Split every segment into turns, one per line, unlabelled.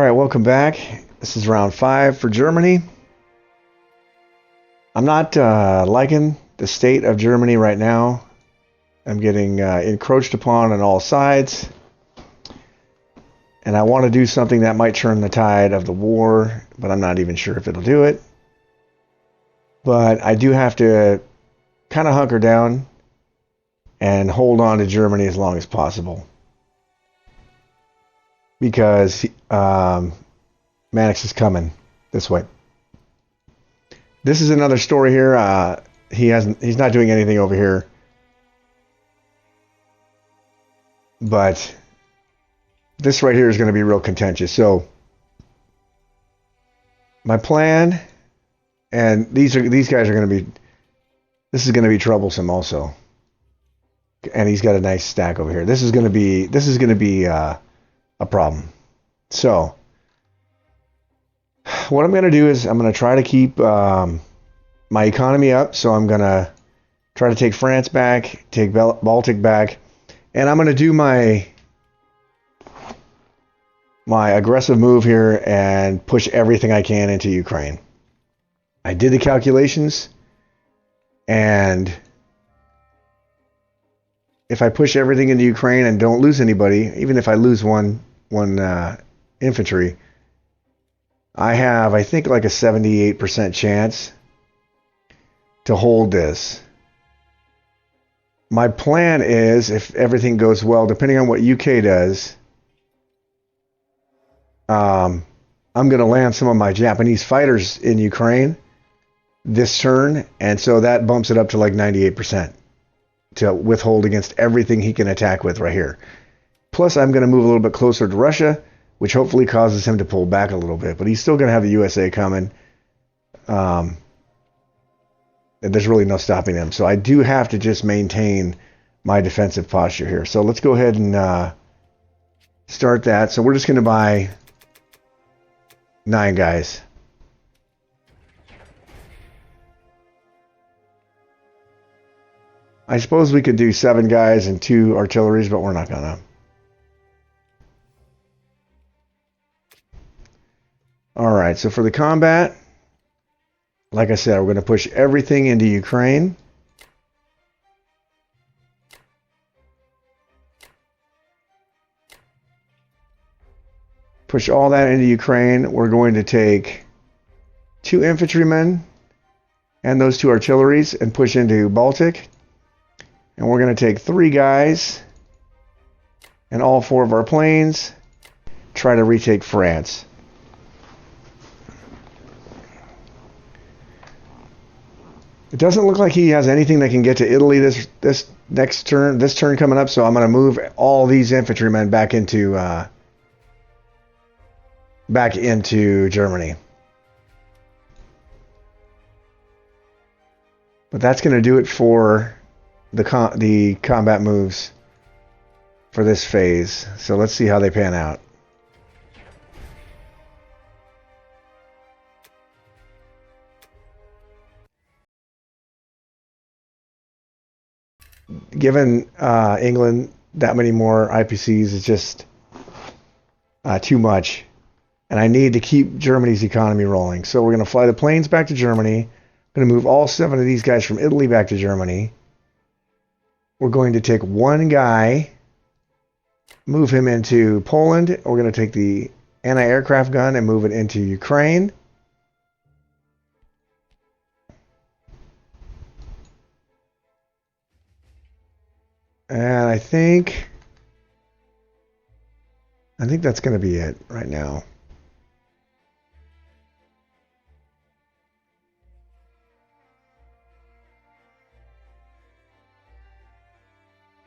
All right, welcome back. This is round 5 for Germany. I'm not liking the state of Germany right now. I'm getting encroached upon on all sides. And I want to do something that might turn the tide of the war, but I'm not even sure if it'll do it. But I do have to kind of hunker down and hold on to Germany as long as possible. Because Manix is coming this way. This is another story here. He's not doing anything over here. But this right here is going to be real contentious. So my plan, and these guys are going to be, this is going to be troublesome also. And he's got a nice stack over here. This is going to be a problem. So what I'm going to do is I'm going to try to keep my economy up. So I'm going to try to take France back, take Baltic back, and I'm going to do my aggressive move here and push everything I can into Ukraine. I did the calculations, and if I push everything into Ukraine and don't lose anybody, even if I lose one infantry, I have, I think, like a 78% chance to hold this. My plan is, if everything goes well, depending on what UK does, I'm going to land some of my Japanese fighters in Ukraine this turn, and so that bumps it up to like 98% to withhold against everything he can attack with right here. Plus, I'm going to move a little bit closer to Russia, which hopefully causes him to pull back a little bit. But he's still going to have the USA coming. And there's really no stopping him. So I do have to just maintain my defensive posture here. So let's go ahead and start that. So we're just going to buy 9 guys. I suppose we could do 7 guys and 2 artilleries, but we're not going to. Alright, so for the combat, like I said, we're going to push everything into Ukraine. Push all that into Ukraine. We're going to take 2 infantrymen and those 2 artilleries and push into Baltic. And we're going to take 3 guys and all 4 of our planes, try to retake France. It doesn't look like he has anything that can get to Italy this next turn, this turn coming up, so I'm going to move all these infantrymen back into Germany. But that's going to do it for the combat moves for this phase. So let's see how they pan out. Given England that many more IPCs is just too much. And I need to keep Germany's economy rolling. So we're going to fly the planes back to Germany. I'm going to move all 7 of these guys from Italy back to Germany. We're going to take 1 guy, move him into Poland. We're going to take the anti-aircraft gun and move it into Ukraine. And I think that's going to be it right now.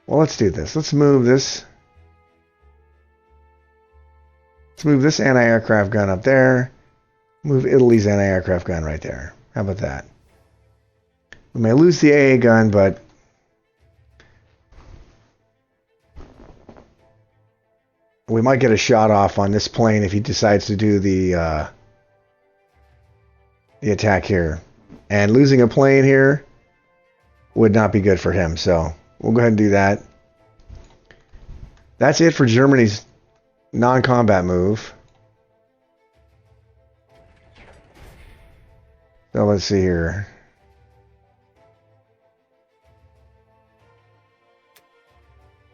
Well, let's do this. Let's move this. Let's move this anti-aircraft gun up there. Move Italy's anti-aircraft gun right there. How about that? We may lose the AA gun, but we might get a shot off on this plane if he decides to do the attack here. And losing a plane here would not be good for him, so we'll go ahead and do that. That's it for Germany's non-combat move. So let's see here.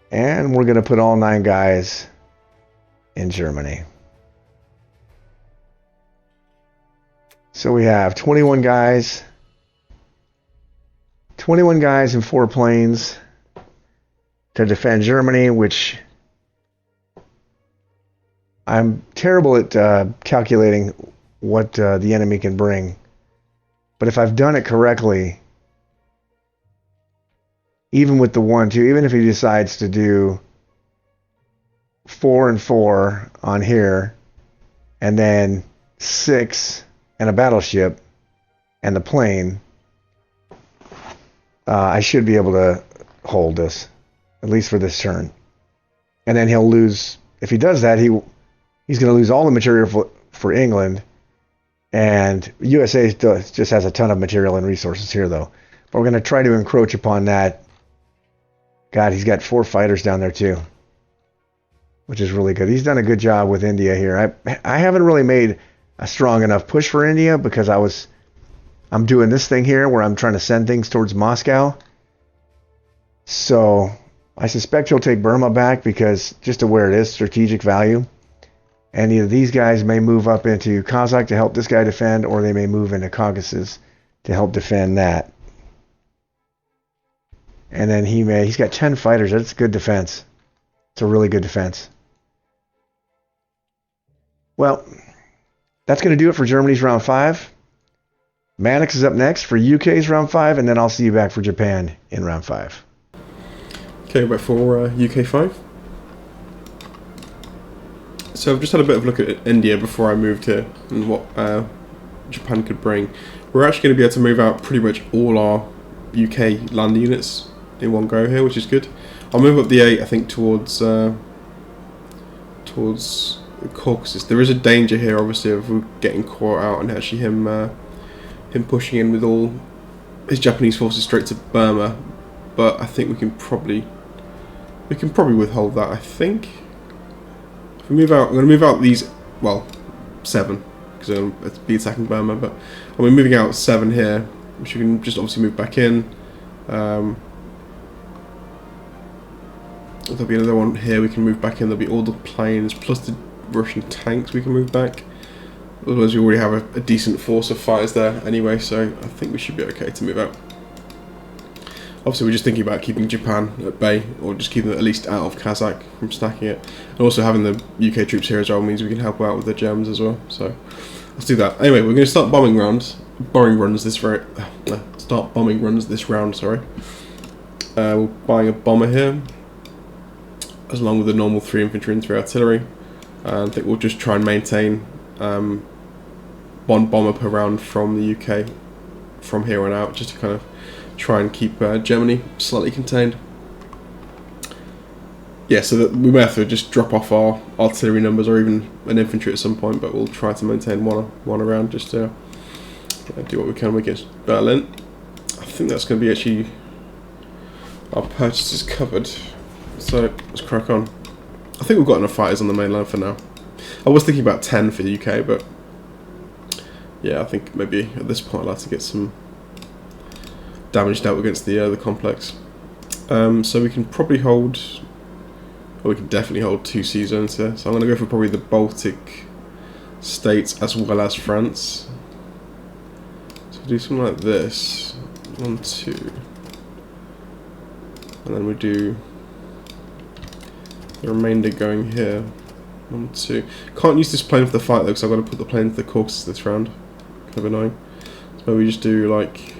And we're going to put all 9 guys in Germany. So we have 21 guys. 21 guys and 4 planes to defend Germany, which I'm terrible at calculating what the enemy can bring. But if I've done it correctly, even with the 1-2, even if he decides to do 4 and 4 on here, and then 6 and a battleship and the plane, I should be able to hold this, at least for this turn. And then he'll lose, if he does that, he's going to lose all the material for England. And USA just has a ton of material and resources here, though. But we're going to try to encroach upon that. God, he's got 4 fighters down there, too, which is really good. He's done a good job with India here. I haven't really made a strong enough push for India because I'm doing this thing here where I'm trying to send things towards Moscow. So I suspect he'll take Burma back because just to where it is, strategic value. And either these guys may move up into Kazakh to help this guy defend, or they may move into Caucasus to help defend that. And then he's got 10 fighters. That's good defense. It's a really good defense. Well, that's going to do it for Germany's round 5. Manix is up next for UK's round 5, and then I'll see you back for Japan in round 5.
Okay, back for UK 5. So I've just had a bit of a look at India before I moved here and what Japan could bring. We're actually going to be able to move out pretty much all our UK land units in one go here, which is good. I'll move up the 8, I think, towards the Caucasus. There is a danger here, obviously, of getting caught out and actually him pushing in with all his Japanese forces straight to Burma. But I think we can probably withhold that. I think if we move out, I'm going to move out these 7 because I'm going to be attacking Burma. But I'm moving out 7 here, which we can just obviously move back in. There'll be another one here we can move back in. There'll be all the planes plus the Russian tanks we can move back. Otherwise, we already have a decent force of fighters there anyway, so I think we should be okay to move out. Obviously, we're just thinking about keeping Japan at bay, or just keeping it at least out of Kazakh from stacking it. And also having the UK troops here as well means we can help out with the Germans as well. So let's do that. Anyway, we're going to start bombing runs this round. Sorry. We're buying a bomber here, as along with the normal 3 infantry and 3 artillery. And I think we'll just try and maintain 1 bomber per round from the UK from here on out, just to kind of try and keep Germany slightly contained. Yeah, so that we may have to just drop off our artillery numbers or even an infantry at some point, but we'll try to maintain one around just to do what we can against Berlin. I think that's going to be actually our purchases covered, so let's crack on. I think we've got enough fighters on the mainland for now. I was thinking about 10 for the UK, but yeah, I think maybe at this point I'd like to get some damage dealt against the complex. So we can probably hold, or we can definitely hold 2 sea zones here. So I'm going to go for probably the Baltic states as well as France. So do something like this, 1, 2, and then we do the remainder going here. 1, 2. Can't use this plane for the fight though, because I've got to put the plane to the Caucasus this round. Kind of annoying. So maybe we just do like,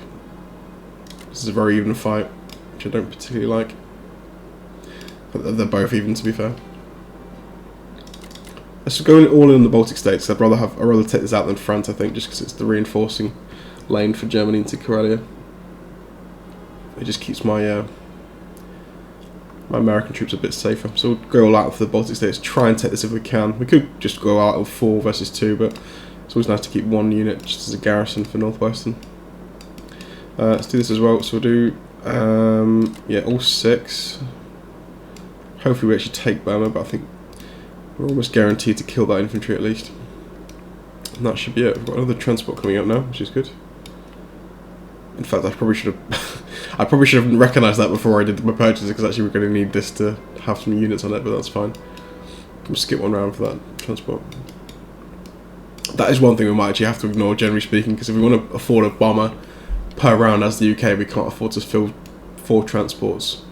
this is a very even fight, which I don't particularly like. But they're both even, to be fair. Let's go all in the Baltic states. I'd rather take this out than France, I think, just because it's the reinforcing lane for Germany into Karelia. It just keeps my my American troops a bit safer. So we'll go all out for the Baltic states. Try and take this if we can. We could just go out of 4 versus 2, but it's always nice to keep 1 unit just as a garrison for Northwestern. Let's do this as well. So we'll do yeah, all 6. Hopefully we actually take Burma, but I think we're almost guaranteed to kill that infantry at least. And that should be it. We've got another transport coming up now, which is good. In fact, I probably should have I probably should have recognised that before I did my purchases, because actually we're going to need this to have some units on it, but that's fine. We'll skip one round for that transport. That is one thing we might actually have to ignore, generally speaking, because if we want to afford a bomber per round as the UK, we can't afford to fill 4 transports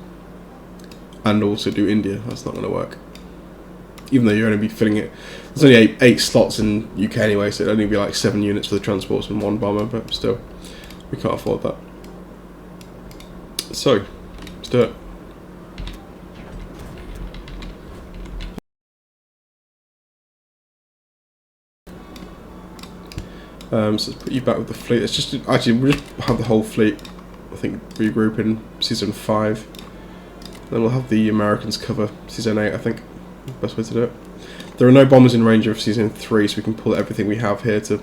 and also do India. That's not going to work. Even though you're only be filling it, there's only 8 slots in UK anyway, so it'd only be like 7 units for the transports and 1 bomber, but still, we can't afford that. So, let's do it. So let's put you back with the fleet. It's just actually we'll just have the whole fleet, I think, regroup in season 5. Then we'll have the Americans cover season 8. I think best way to do it. There are no bombers in range of season 3, so we can pull everything we have here to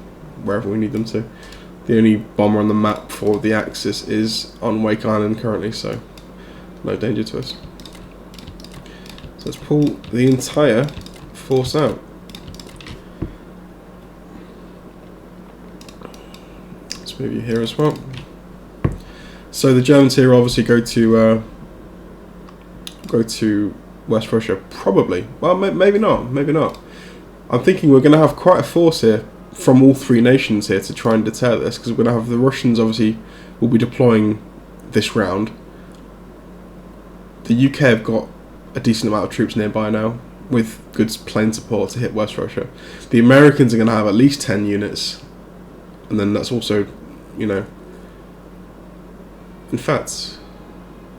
wherever we need them to. The only bomber on the map for the Axis is on Wake Island currently, so no danger to us. So let's pull the entire force out. Let's move you here as well. So the Germans here obviously go to West Russia, probably. Well, maybe not. Maybe not. I'm thinking we're going to have quite a force here from all 3 nations here to try and deter this, because we're going to have the Russians obviously will be deploying this round. The UK have got a decent amount of troops nearby now, with good plane support to hit West Russia. The Americans are going to have at least 10 units, and then that's also, you know, in fact,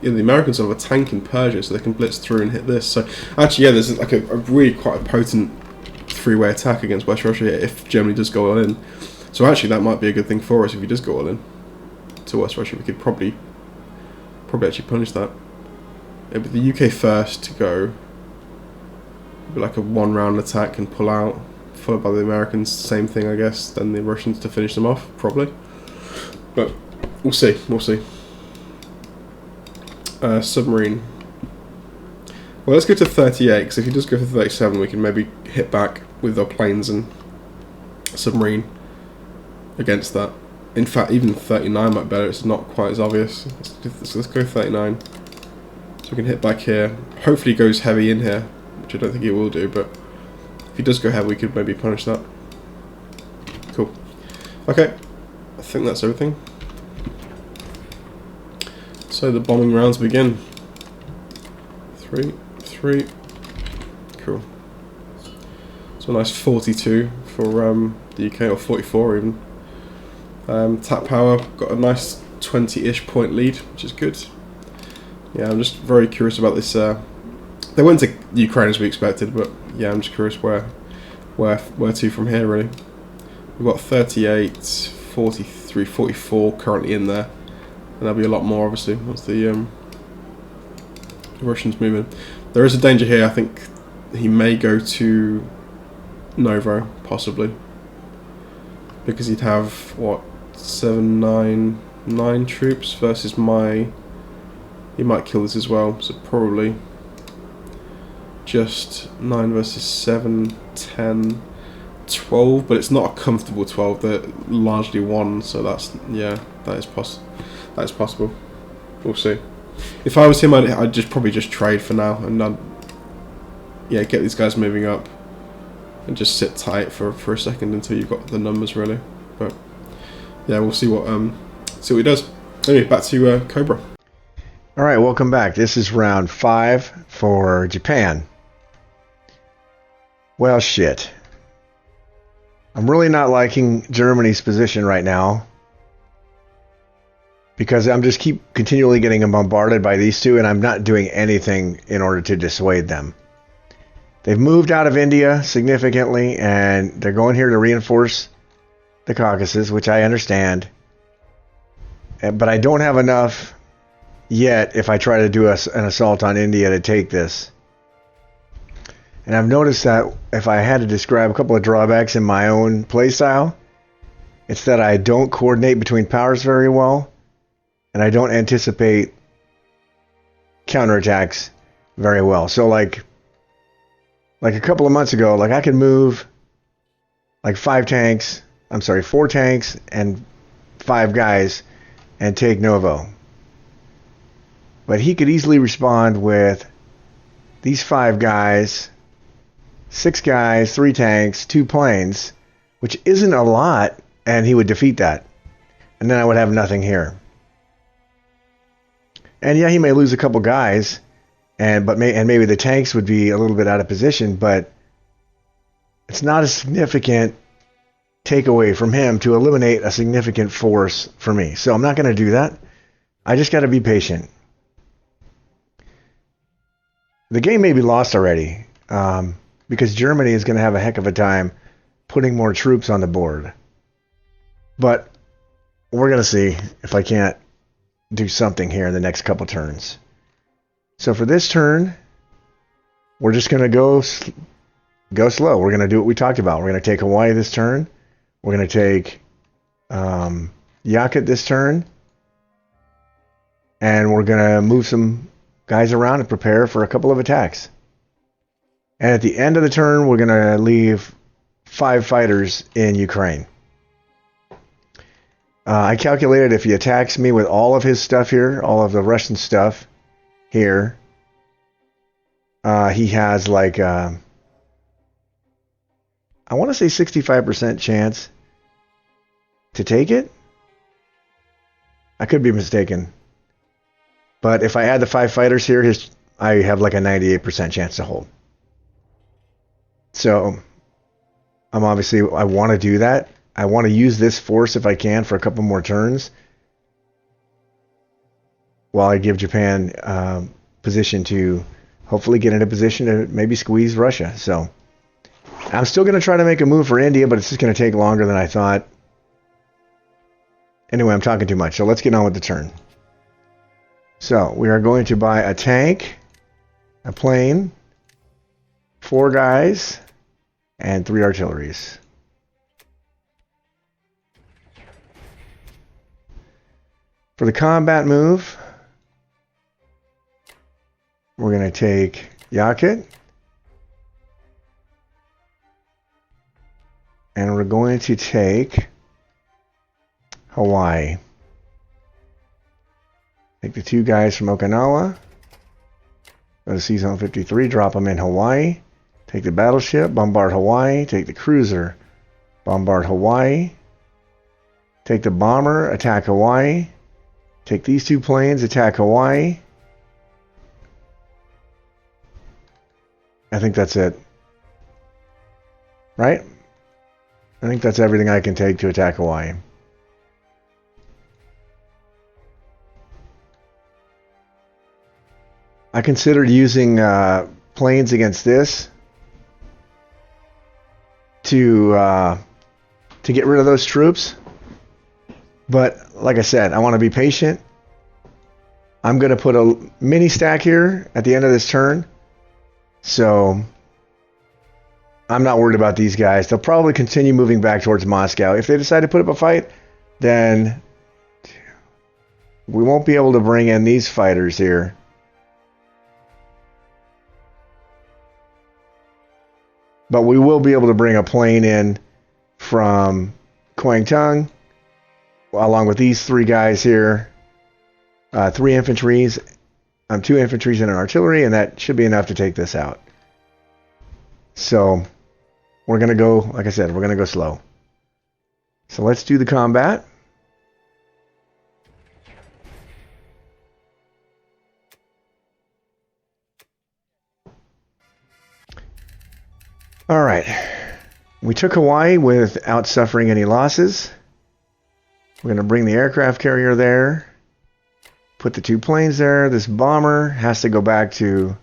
yeah, the Americans have a tank in Persia, so they can blitz through and hit this. So actually, yeah, there's like a really quite a potent 3-way attack against West Russia if Germany does go all in. So actually, that might be a good thing for us if he does go all in to West Russia. We could probably actually punish that. It'd be the UK first to go. It'd be like a 1-round attack and pull out, followed by the Americans. Same thing, I guess. Then the Russians to finish them off, probably. But we'll see. We'll see. Submarine. Well, let's go to 38, because if he does go for 37, we can maybe hit back with our planes and submarine against that. In fact, even 39 might be better. It's not quite as obvious. Let's go 39. So we can hit back here. Hopefully he goes heavy in here, which I don't think he will do, but if he does go heavy, we could maybe punish that. Cool. Okay, I think that's everything. So the bombing rounds begin. 3, 3. Cool. So a nice 42 for the UK, or 44 even. Tap power, got a nice 20-ish point lead, which is good. Yeah, I'm just very curious about this. They went to Ukraine as we expected, but yeah, I'm just curious where to from here, really. We've got 38, 43, 44 currently in there. And there'll be a lot more, obviously, once the Russians move in. There is a danger here. I think he may go to Novo, possibly. Because he'd have, what, 9 troops versus my... He might kill this as well, so probably just 9 versus 7, 10, 12, but it's not a comfortable 12. They're largely 1, so that's, yeah, that is possible. We'll see. If I was him, I'd probably just trade for now, and I'd, yeah, get these guys moving up, and just sit tight for a second until you've got the numbers, really. But yeah, we'll see what he does. Anyway, back to Cobra.
All right, welcome back. This is round 5 for Japan. Well, shit. I'm really not liking Germany's position right now, because I'm just continually getting bombarded by these two, and I'm not doing anything in order to dissuade them. They've moved out of India significantly, and they're going here to reinforce the Caucasus, which I understand. But I don't have enough yet if I try to do an assault on India to take this. And I've noticed that if I had to describe a couple of drawbacks in my own playstyle, it's that I don't coordinate between powers very well, and I don't anticipate counterattacks very well. So like a couple of months ago, like I could move like 4 tanks and 5 guys and take Novo. But he could easily respond with these 5 guys, 6 guys, 3 tanks, 2 planes, which isn't a lot, and he would defeat that. And then I would have nothing here. And yeah, he may lose a couple guys, and maybe the tanks would be a little bit out of position, but it's not a significant takeaway from him to eliminate a significant force for me. So I'm not going to do that. I just got to be patient. The game may be lost already, because Germany is going to have a heck of a time putting more troops on the board. But we're going to see if I can't do something here in the next couple turns. So for this turn, we're just going to go slow. We're going to do what we talked about. We're going to take Hawaii this turn. We're going to take Yakutat this turn. And we're going to move some guys around and prepare for a couple of attacks. And at the end of the turn, we're going to leave 5 fighters in Ukraine. I calculated if he attacks me with all of his stuff here, all of the Russian stuff here, he has like, I want to say 65% chance to take it. I could be mistaken. But if I add the 5 fighters here, I have like a 98% chance to hold. So, I want to do that. I want to use this force if I can for a couple more turns, while I give Japan position to hopefully get in a position to maybe squeeze Russia. So, I'm still going to try to make a move for India, but it's just going to take longer than I thought. Anyway, I'm talking too much, so let's get on with the turn. So, we are going to buy a tank, a plane, 4 guys, and 3 artilleries. For the combat move, we're going to take Yakutat. And we're going to take Hawaii. Take the 2 guys from Okinawa. Go to Sea Zone 53, drop them in Hawaii. Take the battleship, bombard Hawaii. Take the cruiser, bombard Hawaii. Take the bomber, attack Hawaii. Take these 2 planes, attack Hawaii. I think that's it. Right? I think that's everything I can take to attack Hawaii. I considered using planes against this to get rid of those troops. But like I said, I want to be patient. I'm going to put a mini stack here at the end of this turn. So I'm not worried about these guys. They'll probably continue moving back towards Moscow. If they decide to put up a fight, then we won't be able to bring in these fighters here. But we will be able to bring a plane in from Kwangtung, along with these 3 guys here. 3 infantries, 2 infantries and an artillery, and that should be enough to take this out. So, we're going to go, like I said, we're going to go slow. So let's do the combat. All right. We took Hawaii without suffering any losses. We're going to bring the aircraft carrier there. Put the 2 planes there. This bomber has to go back to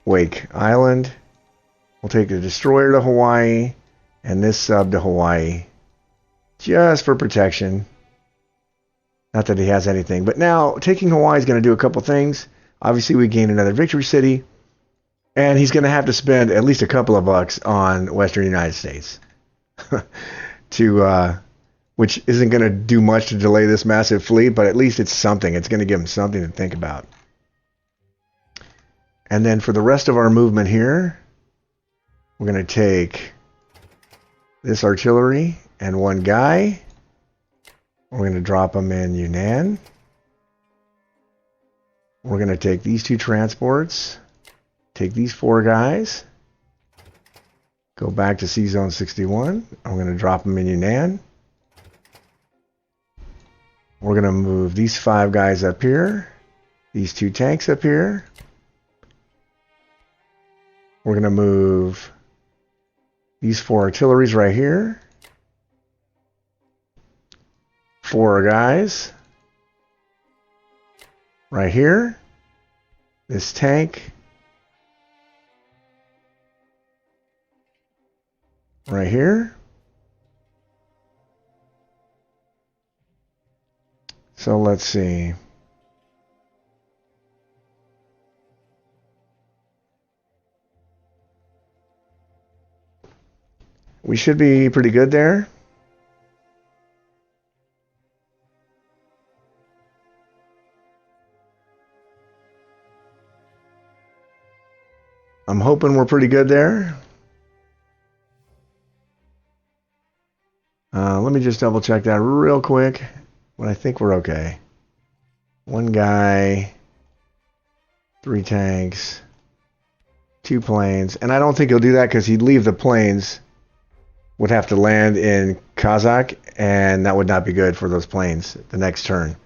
Wake Island. We'll take the destroyer to Hawaii and this sub to Hawaii. Just for protection. Not that he has anything. But now, taking Hawaii is going to do a couple things. Obviously, we gain another victory city. And he's going to have to spend at least a couple of bucks on Western United States. Which isn't going to do much to delay this massive fleet, but at least it's something. It's going to give him something to think about. And then for the rest of our movement here, we're going to take this artillery and 1 guy. We're going to drop them in Yunnan. We're going to take these 2 transports, take these 4 guys, go back to C-Zone 61. I'm going to drop them in Yunnan. We're going to move these 5 guys up here, these 2 tanks up here. We're going to move these 4 artilleries right here. 4 guys right here. This tank right here. So let's see. We should be pretty good there. I'm hoping we're pretty good there. Let me just double check that real quick. But I think we're okay. 1 guy, 3 tanks, 2 planes. And I don't think he'll do that because he'd leave the planes, would have to land in Kazakh, and that would not be good for those planes the next turn.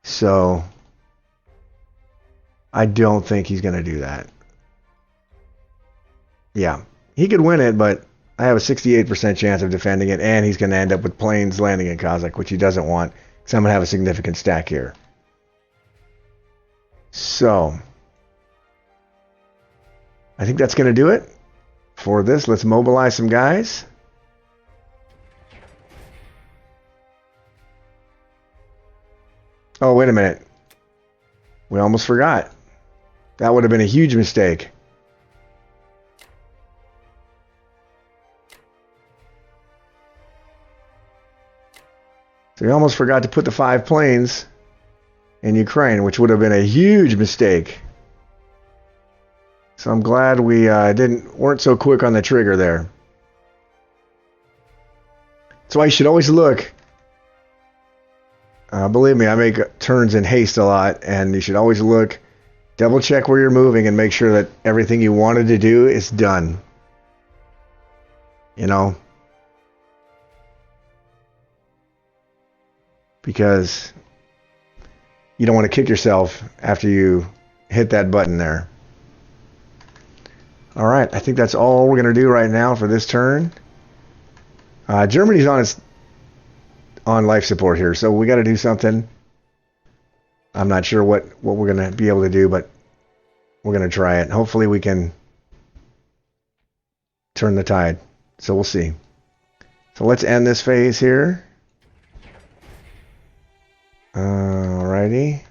So I don't think he's going to do that. Yeah, he could win it, but I have a 68% chance of defending it, and he's going to end up with planes landing in Kazakh, which he doesn't want, because I'm going to have a significant stack here. So I think that's going to do it for this. Let's mobilize some guys. Oh, wait a minute. We almost forgot. That would have been a huge mistake. So we almost forgot to put the 5 planes in Ukraine, which would have been a huge mistake. So I'm glad we weren't so quick on the trigger there. That's why you should always look. Believe me, I make turns in haste a lot, and you should always look, double check where you're moving, and make sure that everything you wanted to do is done. You know? Because you don't want to kick yourself after you hit that button there. All right, I think that's all we're going to do right now for this turn. Germany's on life support here, so we got to do something. I'm not sure what we're going to be able to do, but we're going to try it. Hopefully we can turn the tide. So we'll see. So let's end this phase here. Alrighty.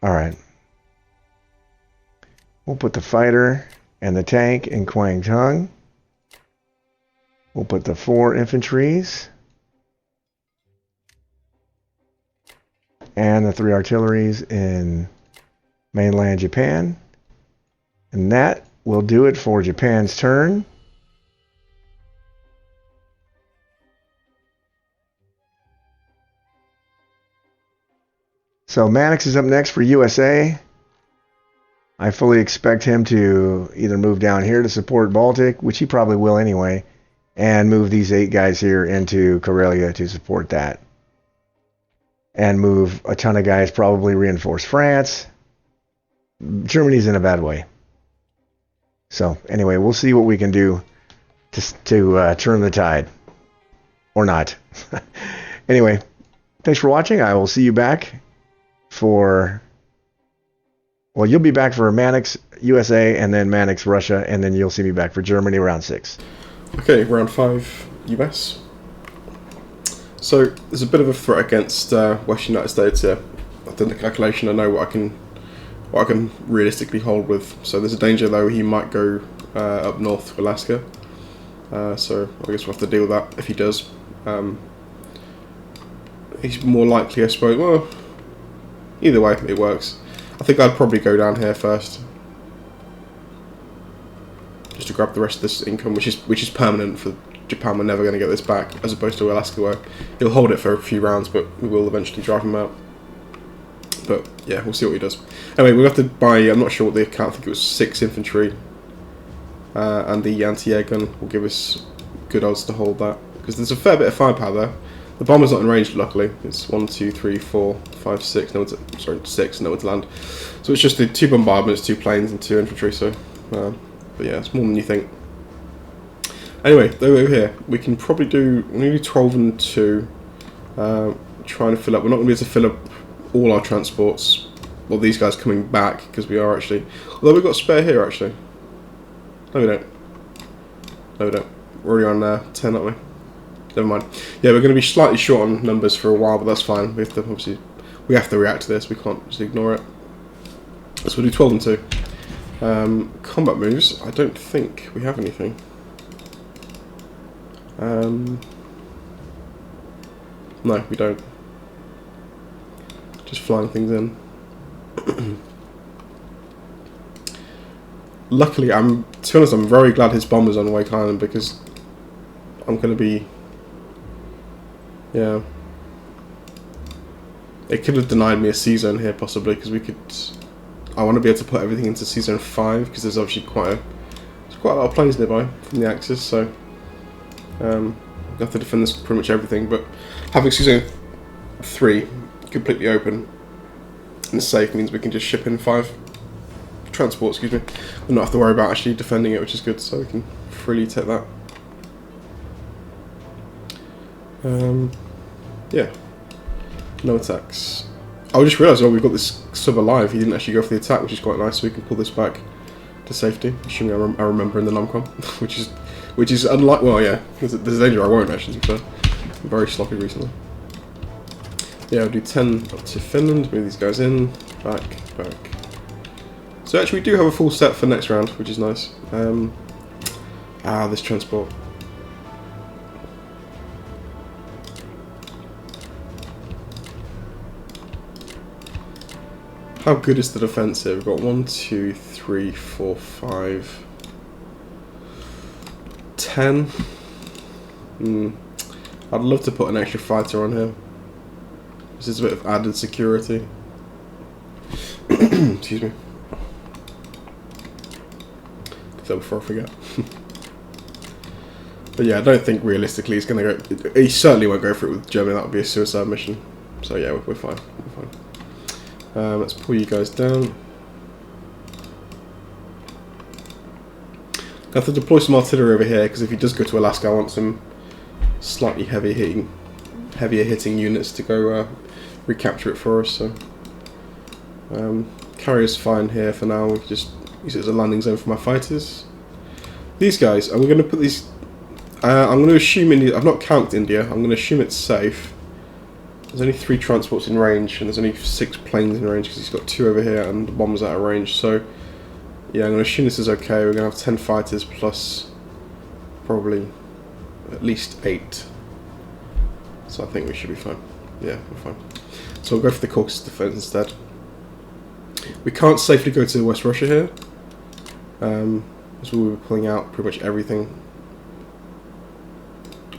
Alright. We'll put the fighter and the tank in Kwangtung. We'll put the 4 infantries and the 3 artilleries in mainland Japan. And that will do it for Japan's turn. So Manix is up next for USA. I fully expect him to either move down here to support Baltic, which he probably will anyway, and move these 8 guys here into Karelia to support that. And move a ton of guys, probably reinforce France. Germany's in a bad way. So anyway, we'll see what we can do to turn the tide. Or not. Anyway, thanks for watching. I will see you back for... Well, you'll be back for Manix USA and then Manix Russia, and then you'll see me back for Germany round 6.
Okay, round 5 US. So there's a bit of a threat against Western United States here. I've done the calculation. I know what I can realistically hold with. So there's a danger though he might go up north to Alaska. So I guess we'll have to deal with that if he does. He's more likely, I suppose. Well, either way, it works. I think I'd probably go down here first. just to grab the rest of this income, which is permanent for Japan. We're never going to get this back, as opposed to Alaska, where he'll hold it for a few rounds, but we will eventually drive him out. But yeah, we'll see what he does. Anyway, we'll have to buy, I'm not sure what the account, I think it was 6 infantry, and the anti-air gun will give us good odds to hold that, because there's a fair bit of firepower there. The bomber's not in range, luckily. It's 1, 2, 3, 4, 5, 6, six, nowhere to land. So it's just the 2 bombardments, 2 planes, and 2 infantry, so, but yeah, it's more than you think. Anyway, over here, we can probably do, we need 12 and 2, trying to fill up. We're not going to be able to fill up all our transports, well, these guys coming back, because we are actually, although we've got spare here, actually. No, we don't. No, we don't. We're already on 10, aren't we? Never mind. Yeah, we're going to be slightly short on numbers for a while, but that's fine. We have to, obviously, we have to react to this. We can't just ignore it. So we'll do 12 and 2. Combat moves, I don't think we have anything. No, we don't. Just flying things in. Luckily, to be honest, I'm very glad his bomber's on Wake Island, because I'm going to be, yeah. It could have denied me a C-zone here, possibly, because we could, I want to be able to put everything into C-zone 5, because there's obviously quite a lot of planes nearby from the Axis, so I have to defend this pretty much everything, but having C-zone 3 completely open and safe means we can just ship in 5 transports, excuse me, and not have to worry about actually defending it, which is good, so we can freely take that. Yeah, no attacks. I just realised, oh, we've got this sub alive. He didn't actually go for the attack, which is quite nice, so we can pull this back to safety, assuming I remember in the Nomcom, which is unlike, well, yeah, there's a danger I won't actually, so I'm very sloppy recently. Yeah, I'll do 10 up to Finland, move these guys in, back. So actually we do have a full set for next round, which is nice. This transport. How good is the defense here? We've got 1, 2, 3, 4, 5, 10. I'd love to put an extra fighter on here. This is a bit of added security. Excuse me. Do that before I forget. But yeah, I don't think realistically he's going to go. He certainly won't go for it with Germany. That would be a suicide mission. So yeah, we're fine. We're fine. Let's pull you guys down. I have to deploy some artillery over here, because if he does go to Alaska, I want some slightly heavier hitting units to go recapture it for us. So carrier's fine here for now. We can just use it as a landing zone for my fighters. These guys, I'm going to put these. I'm going to assume India. I've not counted India. I'm going to assume it's safe. There's only 3 transports in range, and there's only 6 planes in range, because he's got 2 over here and the bombers out of range. So yeah, I'm going to assume this is okay. We're going to have 10 fighters plus probably at least 8. So I think we should be fine. Yeah, we're fine. So we'll go for the Caucasus defense instead. We can't safely go to West Russia here, as we were pulling out pretty much everything.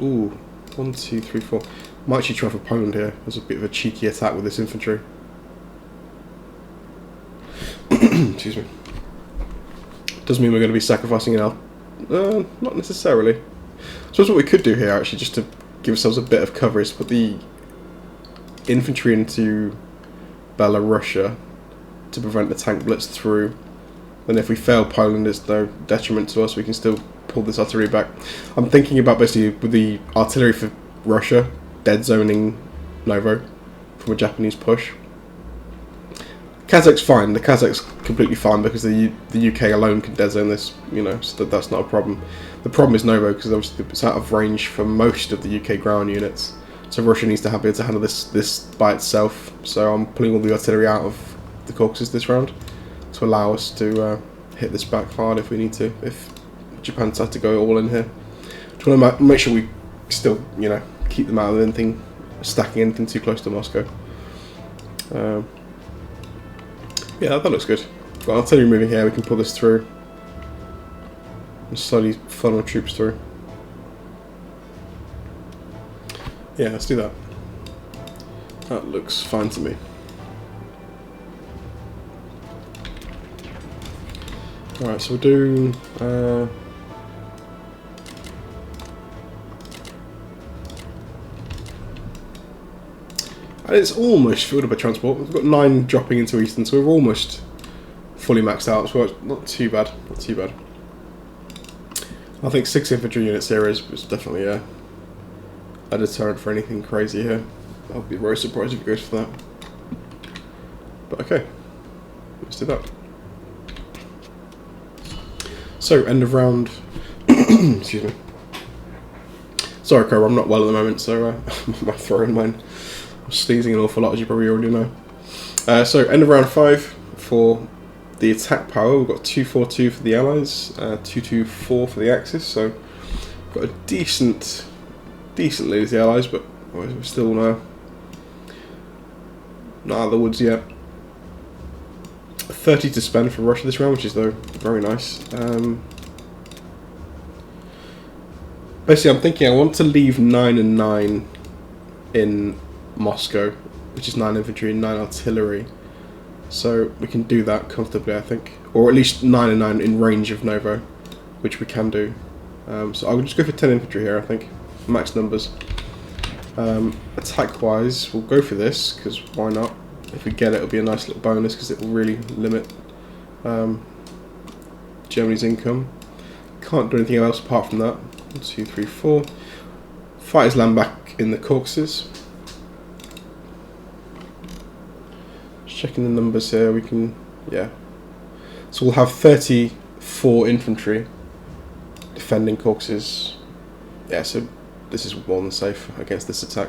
Ooh, 1, 2, 3, 4. Might actually try for Poland here. There's a bit of a cheeky attack with this infantry. Excuse me. Doesn't mean we're going to be sacrificing it out. Not necessarily. I suppose what we could do here, actually, just to give ourselves a bit of cover, is put the infantry into Belarusia to prevent the tank blitz through. And if we fail Poland, there's no detriment to us. We can still pull this artillery back. I'm thinking about basically with the artillery for Russia dead zoning Novo from a Japanese push. Kazakh's fine. The Kazakh's completely fine, because the UK alone can dead zone this, you know, so that's not a problem. The problem is Novo, because obviously it's out of range for most of the UK ground units. So Russia needs to be able to handle this by itself. So I'm pulling all the artillery out of the Caucasus this round to allow us to hit this back hard if we need to. If Japan decides to go all in here, just want to make sure we still, you know, keep them out of anything, stacking anything too close to Moscow. Yeah, that looks good. Got artillery moving here. We can pull this through. and slowly funnel troops through. Yeah, let's do that. That looks fine to me. Alright, so we'll do... and it's almost filled up a transport. We've got 9 dropping into Eastern, so we're almost fully maxed out. So it's not too bad. Not too bad. I think 6 infantry units here is definitely a deterrent for anything crazy here. I'll be very surprised if it goes for that. But okay, let's do that. So, end of round. Excuse me. Sorry, Cobra, I'm not well at the moment, so my throat and mine. I'm sneezing an awful lot, as you probably already know. So, end of round 5 for the attack power. We've got 242 for the Allies, 224 for the Axis. So, we've got a decent lead as the Allies, but we're still not out of the woods yet. 30 to spend for Russia this round, which is though very nice. Basically, I'm thinking I want to leave 9 and 9 in Moscow, which is 9 infantry and 9 artillery. So we can do that comfortably, I think, or at least 9 and 9 in range of Novo, which we can do. So I will just go for 10 infantry here, I think, max numbers. Attack-wise, we'll go for this because why not? If we get it, it'll be a nice little bonus because it will really limit Germany's income. Can't do anything else apart from that. 1, 2, 3, 4. Fighters land back in the Caucasus. Just checking the numbers here. We can, yeah. So we'll have 34 infantry defending Caucasus. Yeah, so this is more than safe against this attack.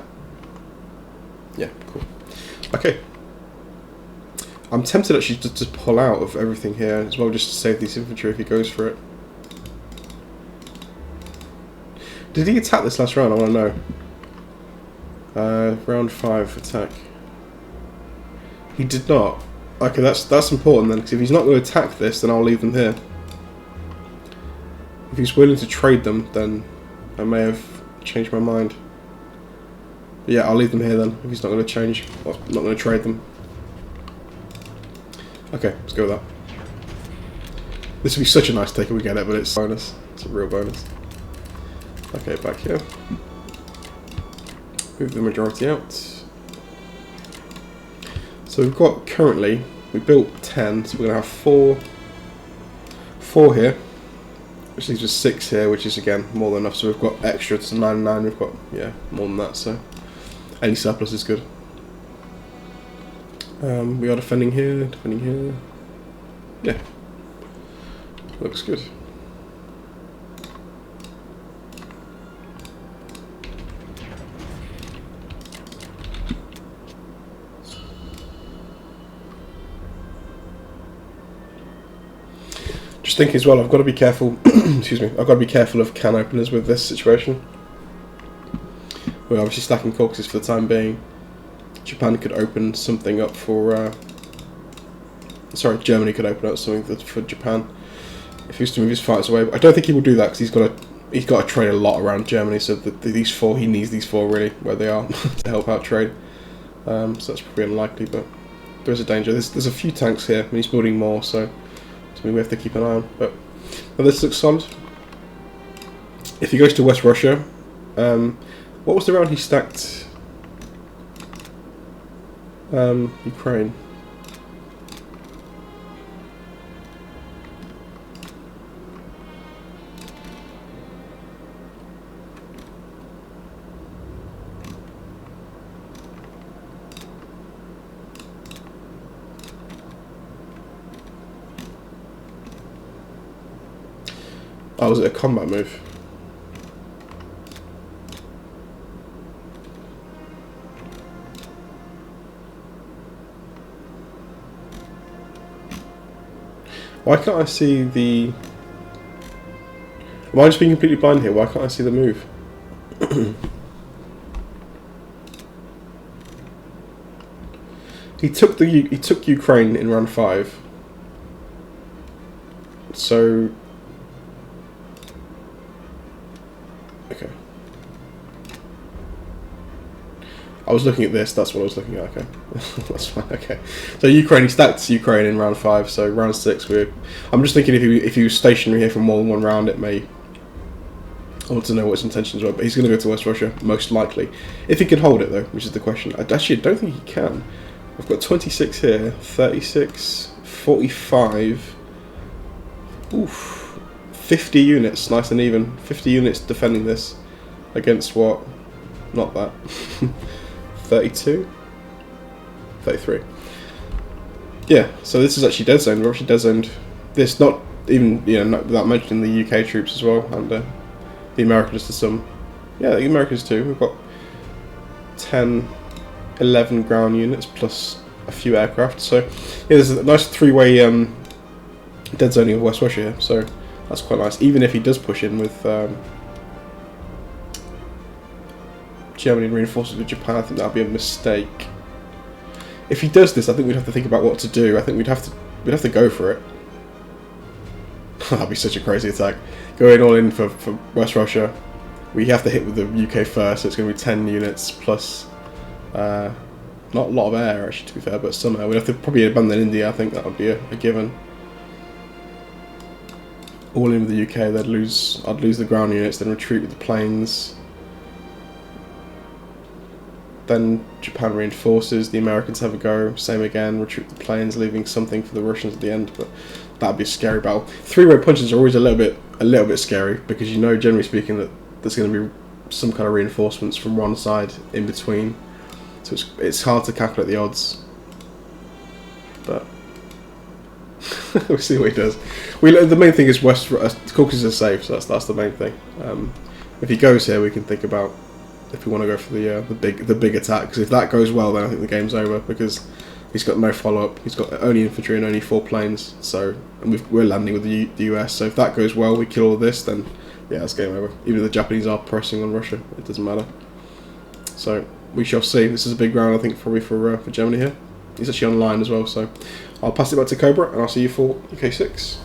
Yeah, cool. Okay. I'm tempted actually to pull out of everything here as well, just to save these infantry if he goes for it. Did he attack this last round? I want to know. Round 5 attack. He did not. Okay, that's important then, because if he's not going to attack this, then I'll leave them here. If he's willing to trade them, then I may have changed my mind. But yeah, I'll leave them here then, if he's not going to change, or not going to trade them. Okay, let's go with that. This would be such a nice take if we get it, but it's a bonus. It's a real bonus. Okay, back here. Move the majority out. So we've got currently, we built 10, so we're going to have 4 here, which leaves us 6 here, which is again more than enough. So we've got extra to 9 and 9, we've got, yeah, more than that, so any surplus is good. We are defending here, yeah, looks good. Just thinking as well, I've got to be careful, excuse me, I've got to be careful of can openers with this situation. We're obviously stacking Caucasus for the time being. Japan could open something up for, sorry, Germany could open up something for Japan if he was to move his fighters away. But I don't think he will do that because he's got to trade a lot around Germany. So these 4, he needs these 4 really where they are to help out trade. So that's probably unlikely, but there is a danger. There's a few tanks here, and he's building more, so we have to keep an eye on. But this looks solid. If he goes to West Russia, what was the round he stacked? Ukraine. Oh, was it a combat move? Why can't I see the... Am I just being completely blind here? Why can't I see the move? He took Ukraine in round 5. So I was looking at this. That's what I was looking at. Okay, that's fine. Okay, so Ukraine, he stacked Ukraine in round 5. So round 6, I'm just thinking if he was stationary here for more than one round, it may. I want to know what his intentions were, but he's going to go to West Russia most likely. If he can hold it though, which is the question. I actually don't think he can. I've got 26 here, 36, 45. Oof, 50 units, nice and even. 50 units defending this against what? Not that. 32? 33. Yeah, so this is actually dead zone. We're actually dead zoned this, not even, not without mentioning the UK troops as well, and the Americans to some. Yeah, the Americans too. We've got 10, 11 ground units plus a few aircraft. So, yeah, there's a nice three-way dead zoning of West Russia here, so that's quite nice. Even if he does push in with Germany and reinforces with Japan, I think that would be a mistake. If he does this, I think we'd have to think about what to do. I think we'd have to go for it. That'd be such a crazy attack. Going all in for West Russia. We have to hit with the UK first, so it's going to be 10 units plus not a lot of air actually, to be fair, but some air. We'd have to probably abandon India. I think that would be a given. All in with the UK, I'd lose the ground units, then retreat with the planes. Then Japan reinforces, the Americans have a go, same again, retreat the planes, leaving something for the Russians at the end, but that'd be a scary battle. Three-way punches are always a little bit scary, because generally speaking, that there's going to be some kind of reinforcements from one side in between, so it's hard to calculate the odds. But we'll see what he does. The main thing is Caucasus is safe, so that's the main thing. If he goes here, we can think about if we want to go for the big attack, because if that goes well, then I think the game's over, because he's got no follow-up, he's got only infantry and only 4 planes, and we're landing with the US, so if that goes well, we kill all this, then yeah, it's game over. Even if the Japanese are pressing on Russia, it doesn't matter. So we shall see. This is a big round, I think, probably for Germany here. He's actually online as well, so I'll pass it back to Cobra, and I'll see you for UK6.